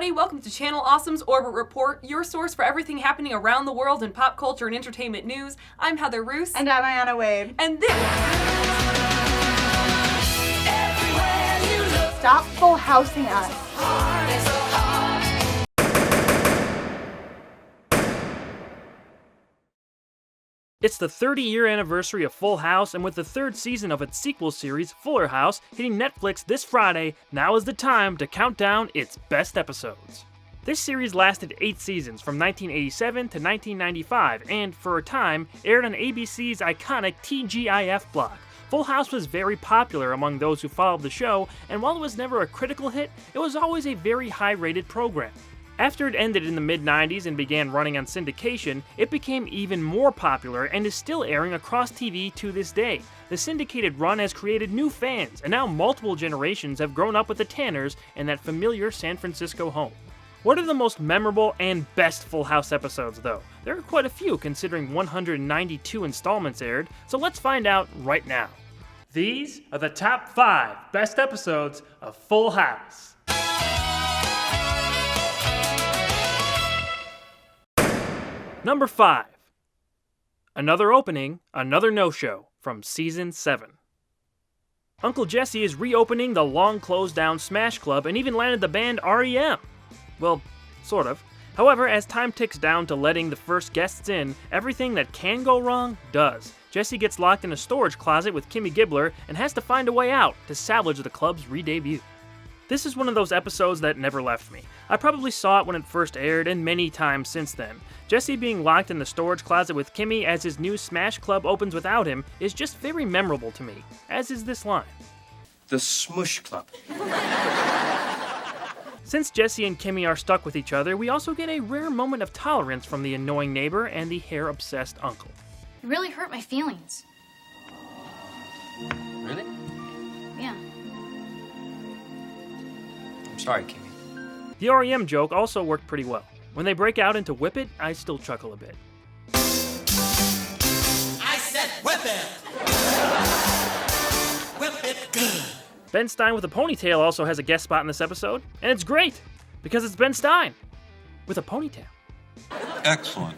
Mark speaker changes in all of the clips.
Speaker 1: everybody, welcome to Channel Awesome's Orbit Report, your source for everything happening around the world in pop culture and entertainment news. I'm Heather Roos.
Speaker 2: And I'm Ayana Wade.
Speaker 1: And this...
Speaker 2: Stop full housing us.
Speaker 3: It's the 30-year anniversary of Full House, and with the third season of its sequel series, Fuller House, hitting Netflix this Friday, now is the time to count down its best episodes. This series lasted 8 seasons, from 1987 to 1995, and, for a time, aired on ABC's iconic TGIF block. Full House was very popular among those who followed the show, and while it was never a critical hit, it was always a very high-rated program. After it ended in the mid-90s and began running on syndication, it became even more popular and is still airing across TV to this day. The syndicated run has created new fans, and now multiple generations have grown up with the Tanners in that familiar San Francisco home. What are the most memorable and best Full House episodes, though? There are quite a few considering 192 installments aired, so let's find out right now. These are the top 5 best episodes of Full House. Number 5. Another opening, another no-show, from Season 7. Uncle Jesse is reopening the long-closed-down Smash Club and even landed the band REM. Well, sort of. However, as time ticks down to letting the first guests in, everything that can go wrong does. Jesse gets locked in a storage closet with Kimmy Gibbler and has to find a way out to salvage the club's re-debut. This is one of those episodes that never left me. I probably saw it when it first aired and many times since then. Jesse being locked in the storage closet with Kimmy as his new Smash Club opens without him is just very memorable to me, as is this line.
Speaker 4: The Smush Club.
Speaker 3: Since Jesse and Kimmy are stuck with each other, we also get a rare moment of tolerance from the annoying neighbor and the hair-obsessed uncle.
Speaker 5: It really hurt my feelings.
Speaker 4: Really?
Speaker 5: Yeah.
Speaker 4: I'm sorry, Kimmy.
Speaker 3: The REM joke also worked pretty well. When they break out into Whip It, I still chuckle a bit.
Speaker 6: I said whip it! Whip it good!
Speaker 3: Ben Stein with a ponytail also has a guest spot in this episode, and it's great, because it's Ben Stein with a ponytail.
Speaker 7: Excellent.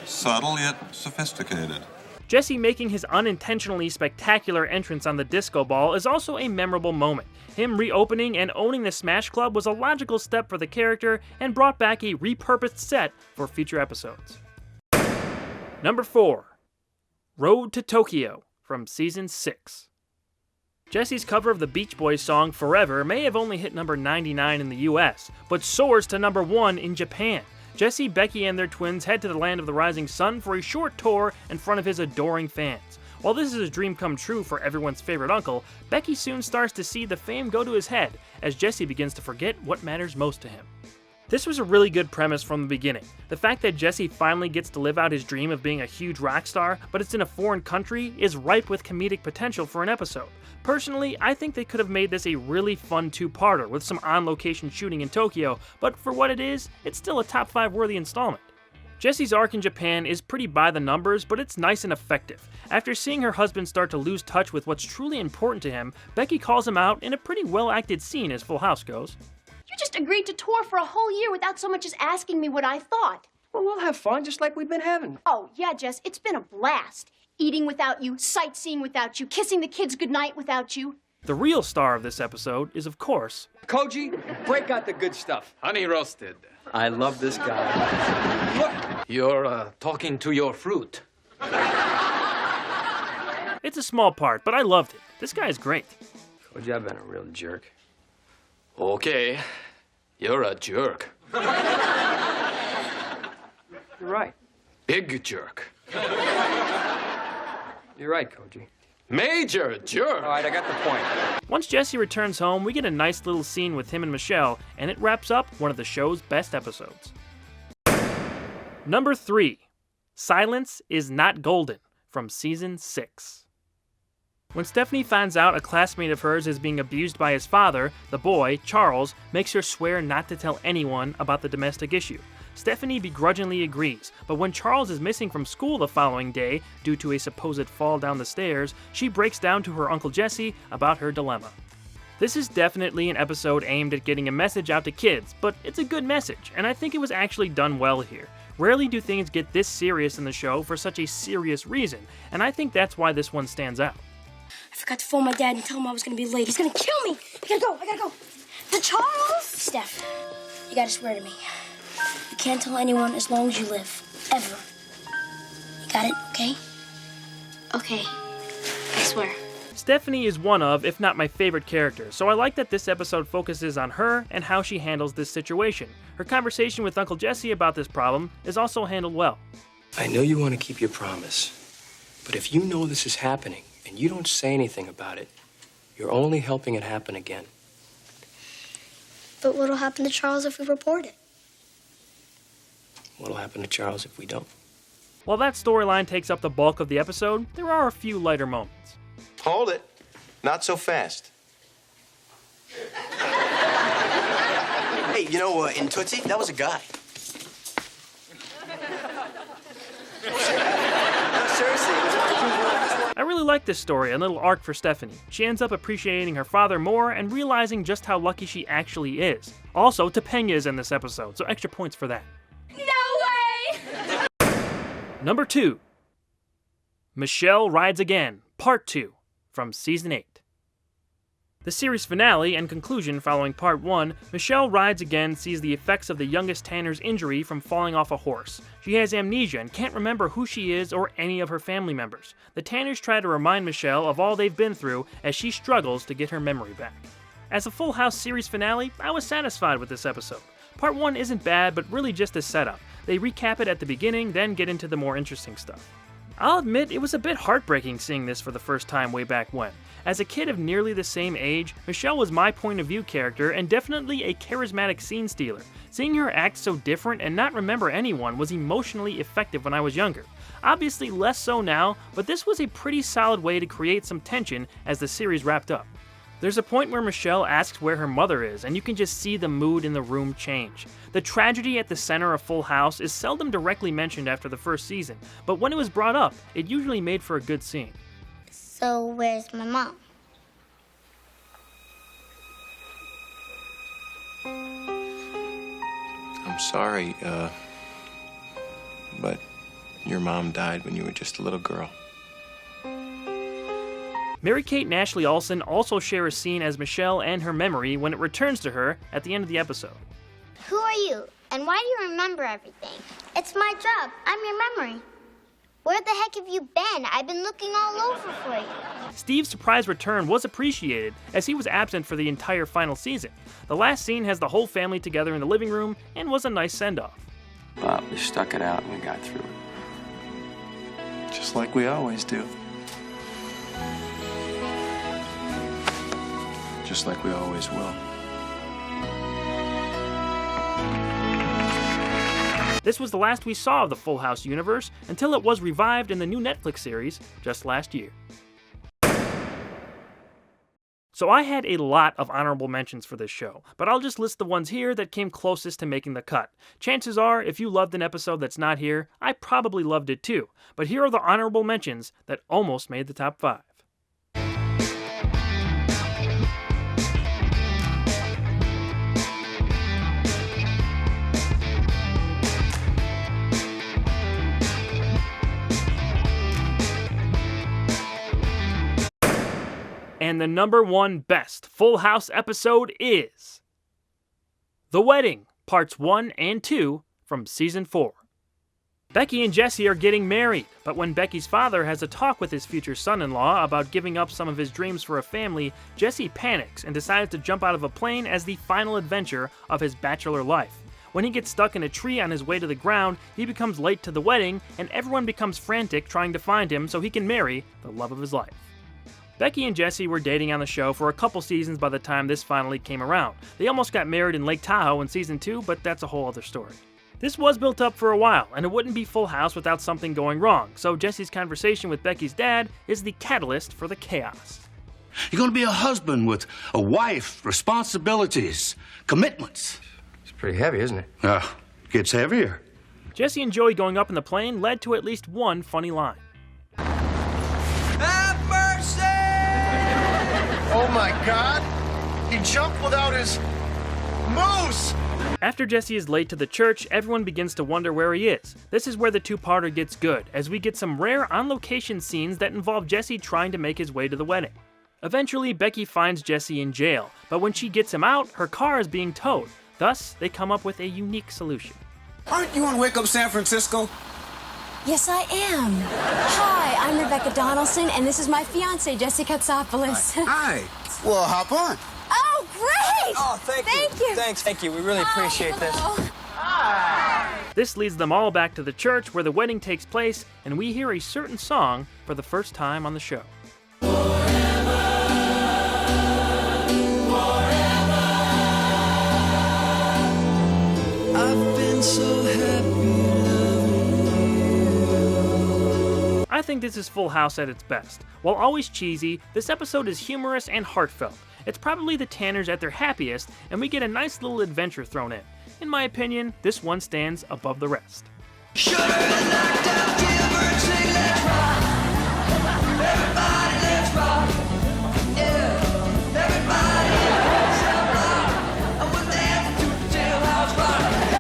Speaker 7: Subtle yet sophisticated.
Speaker 3: Jesse making his unintentionally spectacular entrance on the disco ball is also a memorable moment. Him reopening and owning the Smash Club was a logical step for the character and brought back a repurposed set for future episodes. Number 4. Road to Tokyo from Season 6. Jesse's cover of the Beach Boys song Forever may have only hit number 99 in the US, but soars to number 1 in Japan. Jesse, Becky, and their twins head to the land of the rising sun for a short tour in front of his adoring fans. While this is a dream come true for everyone's favorite uncle, Becky soon starts to see the fame go to his head as Jesse begins to forget what matters most to him. This was a really good premise from the beginning. The fact that Jesse finally gets to live out his dream of being a huge rock star, but it's in a foreign country, is ripe with comedic potential for an episode. Personally, I think they could have made this a really fun 2-parter with some on-location shooting in Tokyo, but for what it is, it's still a top 5 worthy installment. Jesse's arc in Japan is pretty by the numbers, but it's nice and effective. After seeing her husband start to lose touch with what's truly important to him, Becky calls him out in a pretty well-acted scene as Full House goes.
Speaker 8: You just agreed to tour for a whole year without so much as asking me what I thought.
Speaker 4: Well, we'll have fun just like we've been having.
Speaker 8: Oh, yeah, Jess, it's been a blast. Eating without you, sightseeing without you, kissing the kids goodnight without you.
Speaker 3: The real star of this episode is, of course,
Speaker 9: Koji, break out the good stuff.
Speaker 10: Honey roasted.
Speaker 9: I love this guy.
Speaker 10: Look, you're talking to your fruit.
Speaker 3: It's a small part, but I loved it. This guy is great.
Speaker 9: Koji, I've been a real jerk.
Speaker 10: Okay, you're a jerk.
Speaker 9: You're right.
Speaker 10: Big jerk.
Speaker 9: You're right, Koji.
Speaker 10: Major jerk!
Speaker 9: All right, I got the point.
Speaker 3: Once Jesse returns home, we get a nice little scene with him and Michelle, and it wraps up one of the show's best episodes. Number 3. Silence is Not Golden from Season 6. When Stephanie finds out a classmate of hers is being abused by his father, the boy, Charles, makes her swear not to tell anyone about the domestic issue. Stephanie begrudgingly agrees, but when Charles is missing from school the following day due to a supposed fall down the stairs, she breaks down to her Uncle Jesse about her dilemma. This is definitely an episode aimed at getting a message out to kids, but it's a good message, and I think it was actually done well here. Rarely do things get this serious in the show for such a serious reason, and I think that's why this one stands out.
Speaker 11: I forgot to phone my dad and tell him I was gonna be late. He's gonna kill me! I gotta go! The Charles! Steph, you gotta swear to me. You can't tell anyone as long as you live. Ever. You got it, okay?
Speaker 5: Okay, I swear.
Speaker 3: Stephanie is one of, if not my favorite character, so I like that this episode focuses on her and how she handles this situation. Her conversation with Uncle Jesse about this problem is also handled well.
Speaker 9: I know you want to keep your promise, but if you know this is happening and you don't say anything about it, you're only helping it happen again.
Speaker 11: But what'll happen to Charles if we report it?
Speaker 9: What'll happen to Charles if we don't?
Speaker 3: While that storyline takes up the bulk of the episode, there are a few lighter moments.
Speaker 12: Hold it. Not so fast. Hey, you know, in Tootsie, that was a guy. No, seriously.
Speaker 3: I really like this story, a little arc for Stephanie. She ends up appreciating her father more and realizing just how lucky she actually is. Also, Topanga is in this episode, so extra points for that.
Speaker 2: No way!
Speaker 3: Number 2. Michelle Rides Again, Part 2, from Season 8. The series finale and conclusion following Part 1, Michelle Rides Again sees the effects of the youngest Tanner's injury from falling off a horse. She has amnesia and can't remember who she is or any of her family members. The Tanners try to remind Michelle of all they've been through as she struggles to get her memory back. As a Full House series finale, I was satisfied with this episode. Part 1 isn't bad, but really just a setup. They recap it at the beginning, then get into the more interesting stuff. I'll admit it was a bit heartbreaking seeing this for the first time way back when. As a kid of nearly the same age, Michelle was my point of view character and definitely a charismatic scene stealer. Seeing her act so different and not remember anyone was emotionally effective when I was younger. Obviously less so now, but this was a pretty solid way to create some tension as the series wrapped up. There's a point where Michelle asks where her mother is, and you can just see the mood in the room change. The tragedy at the center of Full House is seldom directly mentioned after the first season, but when it was brought up, it usually made for a good scene.
Speaker 11: So where's my mom?
Speaker 12: I'm sorry, but your mom died when you were just a little girl.
Speaker 3: Mary-Kate and Ashley Olsen also share a scene as Michelle and her memory when it returns to her at the end of the episode.
Speaker 11: Who are you? And why do you remember everything? It's my job. I'm your memory. Where the heck have you been? I've been looking all over for you.
Speaker 3: Steve's surprise return was appreciated, as he was absent for the entire final season. The last scene has the whole family together in the living room and was a nice send-off.
Speaker 9: But we stuck it out and we got through it.
Speaker 12: Just like we always do. Just like we always will.
Speaker 3: This was the last we saw of the Full House universe until it was revived in the new Netflix series just last year. So I had a lot of honorable mentions for this show, but I'll just list the ones here that came closest to making the cut. Chances are, if you loved an episode that's not here, I probably loved it too, but here are the honorable mentions that almost made the top 5. And the number 1 best Full House episode is The Wedding, Parts 1 and 2 from Season 4. Becky and Jesse are getting married, but when Becky's father has a talk with his future son-in-law about giving up some of his dreams for a family, Jesse panics and decides to jump out of a plane as the final adventure of his bachelor life. When he gets stuck in a tree on his way to the ground, he becomes late to the wedding, and everyone becomes frantic trying to find him so he can marry the love of his life. Becky and Jesse were dating on the show for a couple seasons by the time this finally came around. They almost got married in Lake Tahoe in Season 2, but that's a whole other story. This was built up for a while, and it wouldn't be Full House without something going wrong, so Jesse's conversation with Becky's dad is the catalyst for the chaos.
Speaker 6: You're going to be a husband with a wife, responsibilities, commitments.
Speaker 9: It's pretty heavy, isn't it?
Speaker 6: Gets heavier.
Speaker 3: Jesse and Joey going up in the plane led to at least one funny line.
Speaker 12: Have mercy! Oh my God!
Speaker 6: He jumped without his moose!
Speaker 3: After Jesse is late to the church, everyone begins to wonder where he is. This is where the two-parter gets good, as we get some rare on-location scenes that involve Jesse trying to make his way to the wedding. Eventually, Becky finds Jesse in jail, but when she gets him out, her car is being towed. Thus, they come up with a unique solution.
Speaker 13: Aren't you on Wake Up San Francisco?
Speaker 14: Yes, I am. Hi, I'm Rebecca Donaldson, and this is my fiance, Jesse Katsopoulos.
Speaker 13: Hi. Well, hop on.
Speaker 14: Oh, great!
Speaker 12: Oh, thank you. Thank you. We really appreciate this.
Speaker 3: This leads them all back to the church where the wedding takes place, and we hear a certain song for the first time on the show. I think this is Full House at its best. While always cheesy, this episode is humorous and heartfelt. It's probably the Tanners at their happiest, and we get a nice little adventure thrown in. In my opinion, this one stands above the rest.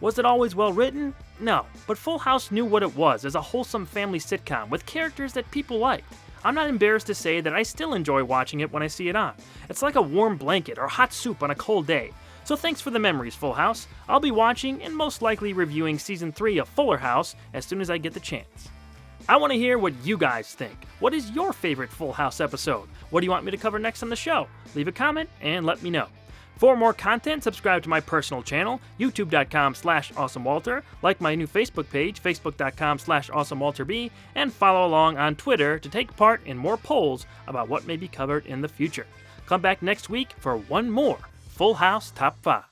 Speaker 3: Was it always well written? No, but Full House knew what it was as a wholesome family sitcom with characters that people liked. I'm not embarrassed to say that I still enjoy watching it when I see it on. It's like a warm blanket or hot soup on a cold day. So thanks for the memories, Full House. I'll be watching and most likely reviewing Season 3 of Fuller House as soon as I get the chance. I want to hear what you guys think. What is your favorite Full House episode? What do you want me to cover next on the show? Leave a comment and let me know. For more content, subscribe to my personal channel, youtube.com/awesomewalter, like my new Facebook page, facebook.com/awesomewalterb, and follow along on Twitter to take part in more polls about what may be covered in the future. Come back next week for one more Full House Top 5.